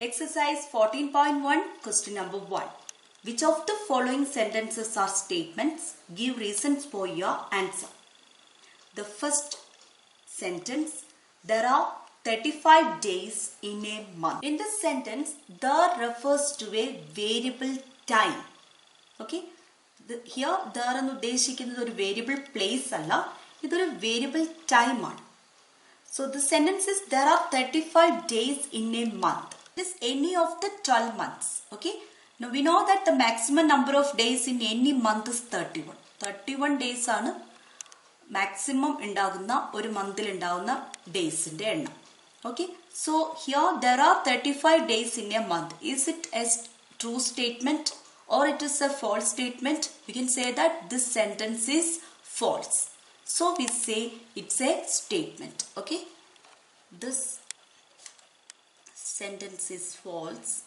Exercise 14.1, question number 1. Which of the following sentences are statements? Give reasons for your answer. The first sentence, there are 35 days in a month. In this sentence, there refers to a variable time. Okay? Here, there is a variable place. It is a variable time. So, the sentence is, there are 35 days in a month. This is any of the 12 months. Okay? Now, we know that the maximum number of days in any month is 31. 31 days are maximum indaguna or monthil indaguna days in the okay. So here there are 35 days in a month. Is it a true statement or it is a false statement? We can say that this sentence is false. So we say it's a statement. Okay. This sentence is false.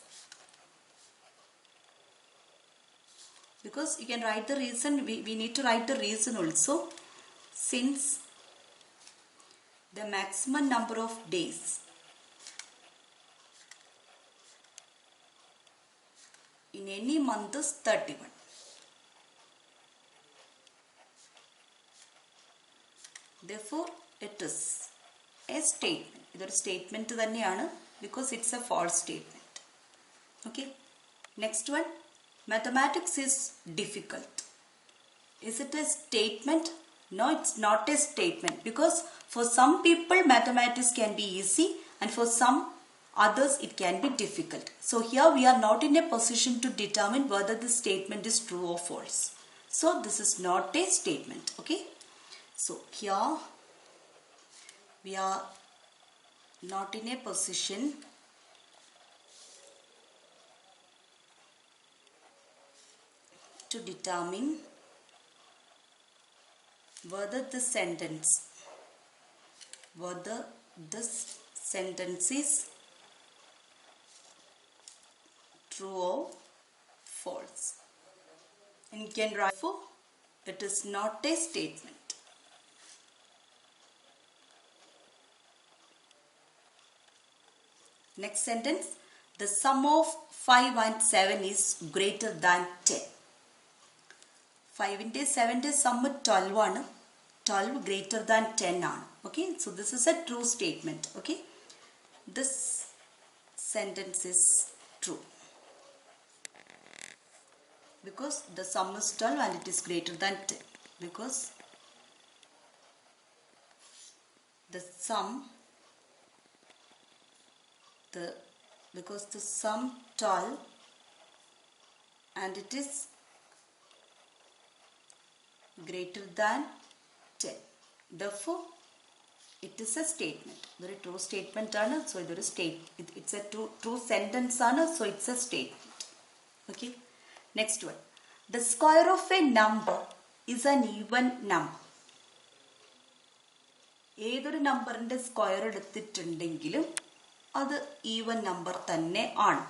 Because you can write the reason. We need to write the reason also. Since the maximum number of days in any month is 31. Therefore, it is a statement. It is a statement because it's a false statement. Okay. Next one. Mathematics is difficult. Is it a statement? No, it's not a statement, because for some people mathematics can be easy and for some others it can be difficult. So here we are not in a position to determine whether this statement is true or false. So this is not a statement. Okay. So here we are not in a position to determine whether this sentence is true or false. And you can write for it is not a statement. Next sentence, the sum of 5 and 7 is greater than 10. 5 and 7 sum 12 12 greater than 10 okay, so this is a true statement. Okay, this sentence is true because the sum is 12 and it is greater than 10, because the sum 12 and it is greater than 10. Therefore, it is a statement. Very true statement. So, it's a true sentence. So, it's a statement. Okay. Next one. The square of a number is an even number. ഏതൊരു നമ്പറിന്റെ square എടുത്തിട്ടുണ്ടെങ്കിലും അത് even number തന്നെ ആണ്.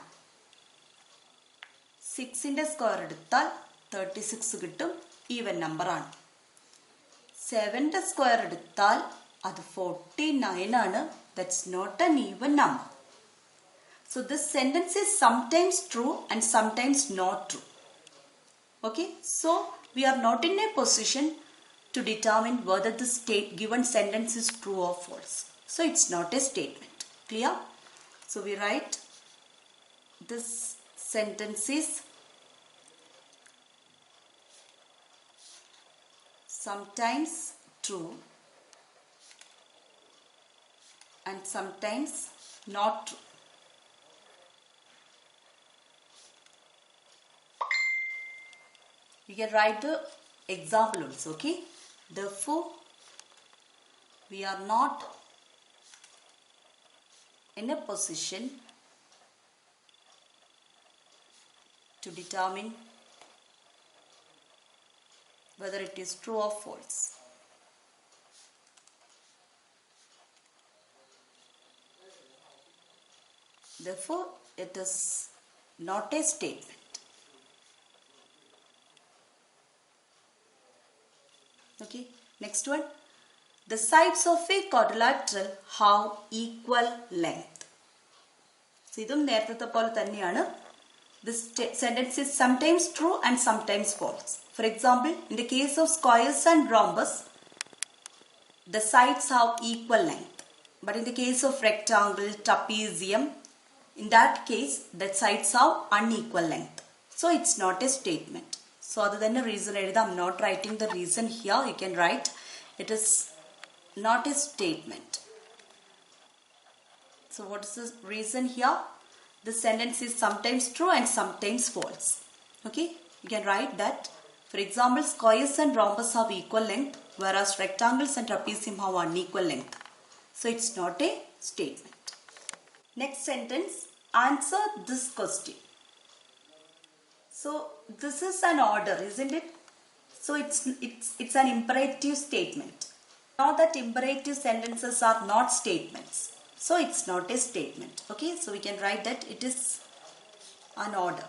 6ന്റെ square എടുത്താൽ 36 കിട്ടും, even number ആണ്. 7ന്റെ square എടുത്താൽ അത് 49 ആണ്. That's not an even number. So this sentence is sometimes true and sometimes not true. Okay, so we are not in a position to determine whether the given sentence is true or false. So it's not a statement. Clear? So we write this sentence is sometimes true and sometimes not true. You can write the example also. Okay, therefore we are not in a position to determine whether it is true or false. Therefore, it is not a statement. Okay, next one. The sides of a quadrilateral have equal length. ഇതും നേരത്തെ പോലെ തന്നെയാണ്. This sentence is sometimes true and sometimes false. For example, in the case of squares and rhombus, the sides have equal length. But in the case of rectangle, trapezium, in that case, the sides have unequal length. So it's not a statement. So other than the reason, I'm not writing the reason here. You can write it is not a statement. So what is the reason here? The sentence is sometimes true and sometimes false. Okay, you can write that. For example, squares and rhombus have equal length, whereas rectangles and trapezium have unequal length. So it's not a statement. Next sentence, answer this question. So this is an order, isn't it? So it's an imperative statement. Now that imperative sentences are not statements. So it's not a statement. Okay, so we can write that it is an order.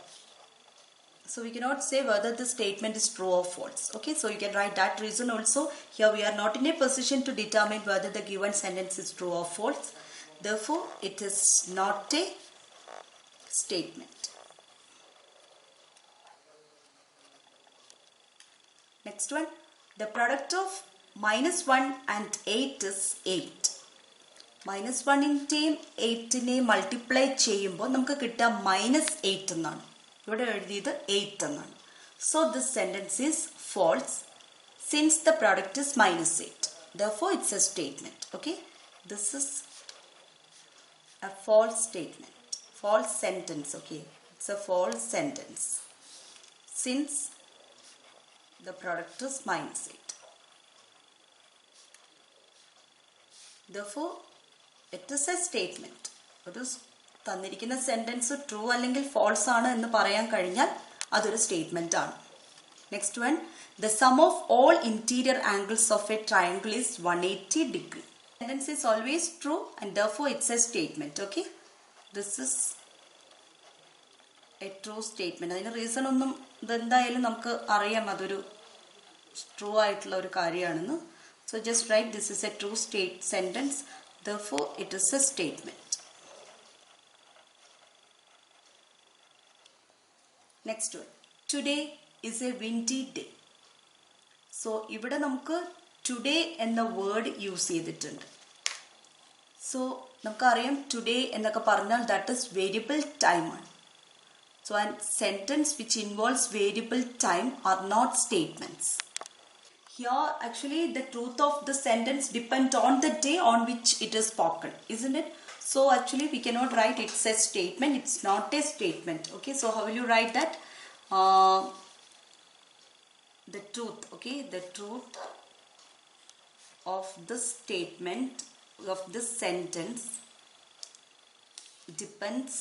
So we cannot say whether the statement is true or false. Okay, so you can write that reason also. Here we are not in a position to determine whether the given sentence is true or false. Therefore, it is not a statement. Next one, the product of -1 and 8 is 8. -1-നെയും 8-നെയും multiply ചെയ്യുമ്പോൾ നമുക്ക് കിട്ടുക -8 എന്നാണ്. ഇവിടെ എഴുതിയത് 8 എന്നാണ്. So this sentence is false since the product is -8. Therefore it's a statement. Okay, this is a false statement, false sentence. Okay, it's a false sentence since the product is -8. Therefore it is a statement. ഒരു തന്നിരിക്കുന്ന sentence true അല്ലെങ്കിൽ false ആണ് എന്ന് പറയാൻ കഴിഞ്ഞാൽ അതൊരു statement ആണ്. Next one, the sum of all interior angles of A triangle is 180 degree. Sentence is always true and therefore it's a statement. Okay, this is a true statement. അതിന് reason ഒന്നും ഇതെന്തായാലും നമുക്ക് അറിയാം അതൊരു ട്രൂ ആയിട്ടുള്ള ഒരു കാര്യമാണെന്ന്. So just write this is a true sentence. Therefore, it is a statement. Next one. Today is a windy day. So, ഇവിടെ നമുക്ക് today എന്ന word യൂസ് ചെയ്തിട്ടുണ്ട്. So, നമുക്കറിയാം today എന്നൊക്കെ പറഞ്ഞാൽ that is variable time ആണ്. So, a sentence which involves variable time are not statements. Here actually the truth of the sentence depends on the day on which it is spoken, isn't it? So actually we cannot write it's a statement, it's not a statement. Okay, so how will you write that? The truth, okay, the truth of the statement of this sentence depends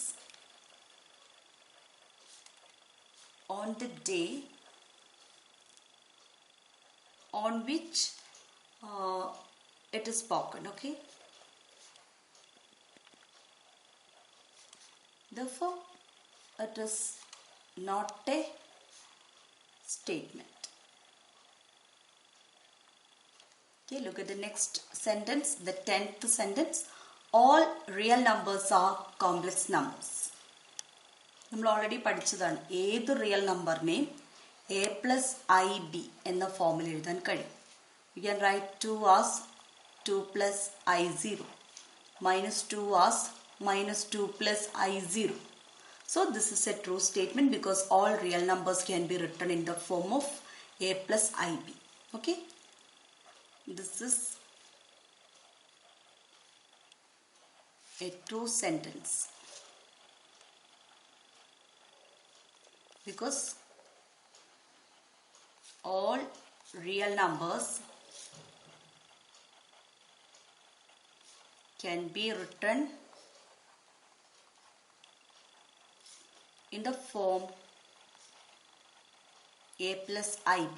on the day on which it is spoken. Okay, therefore it is not a statement. Okay, look at the next sentence, the 10th sentence. All real numbers are complex numbers. നമ്മൾ already പഠിച്ചതാണ്. ഏത് real നമ്പറിനെയും a+ib എന്ന ഫോമിൽ എഴുതാൻ കഴിയും. You can write 2 as 2 plus i0, -2 as -2 plus i0. So this is a true statement because all real numbers can be written in the form of a+ib. Okay, this is a true sentence because all real numbers can be written in the form a+ib.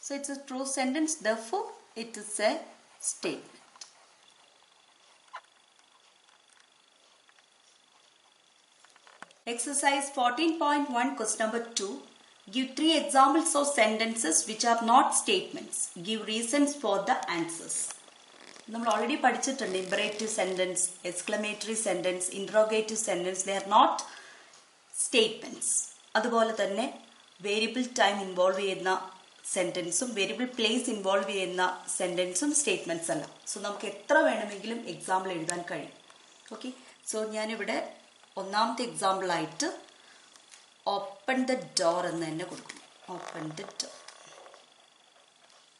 So it's a true sentence, therefore it is a statement. Exercise 14.1, question number 2. Give 3 examples of sentences which are not statements. Give reasons for the answers. നമ്മൾ already പഠിച്ചിട്ടുണ്ട് imperative sentence, exclamatory sentence, interrogative sentence, they are not statements. അതുപോലെ തന്നെ variable time involve ചെയ്യുന്ന സെന്റൻസും variable place involve ചെയ്യുന്ന സെന്റൻസും statements അല്ല. So നമുക്ക് എത്ര വേണമെങ്കിലും എക്സാമ്പിൾ എഴുതാൻ കഴിയും. ഓക്കെ, സോ ഞാനിവിടെ ഒന്നാമത്തെ എക്സാമ്പിളായിട്ട് ഓപ്പൺ ദ ഡോർ എന്ന് തന്നെ കൊടുക്കും. Open the door.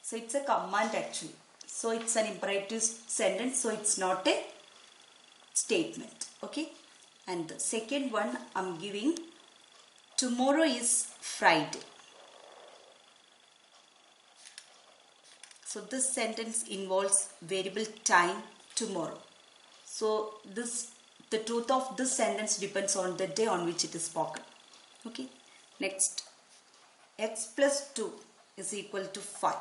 So it's a command actually. So it's an imperative sentence. So it's not a statement. Okay. And the second one I'm giving, tomorrow is Friday. So this sentence involves variable time tomorrow. So the truth of this sentence depends on the day on which it is spoken. Okay. Next, x plus 2 is equal to 5.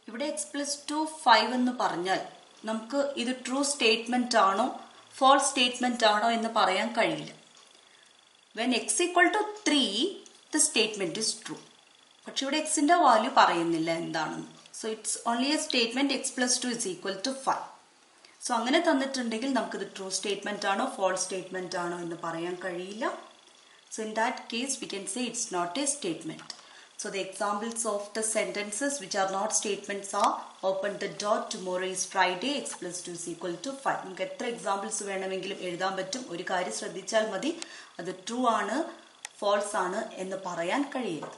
ഇവിടെ x plus 2 5 എന്ന് പറഞ്ഞാൽ നമുക്ക് ഇത് true statement ആണോ false statement ആണോ എന്ന് പറയാൻ കഴിയില്ല. When x equal to 3 the statement is true. പക്ഷെ ഇവിടെ എക്സിന്റെ വാല്യൂ പറയുന്നില്ല എന്താണെന്ന്. So it's only A statement x plus 2 is equal to 5. So അങ്ങനെ തന്നിട്ടുണ്ടെങ്കിൽ നമുക്കിത് ട്രൂ സ്റ്റേറ്റ്മെന്റ് ആണോ ഫോൾസ് സ്റ്റേറ്റ്മെന്റ് ആണോ എന്ന് പറയാൻ കഴിയില്ല. So in that case we can say it's not a statement. So the examples of the sentences which are not statements are open the door, tomorrow is Friday, x plus 2 is equal to 5. നമുക്ക് എത്ര examples വേണമെങ്കിലും എഴുതാൻ പറ്റും. ഒരു കാര്യം ശ്രദ്ധിച്ചാൽ മതി, അത് ട്രൂ ആണ് ഫോൾസ് ആണ് എന്ന് പറയാൻ കഴിയരുത്.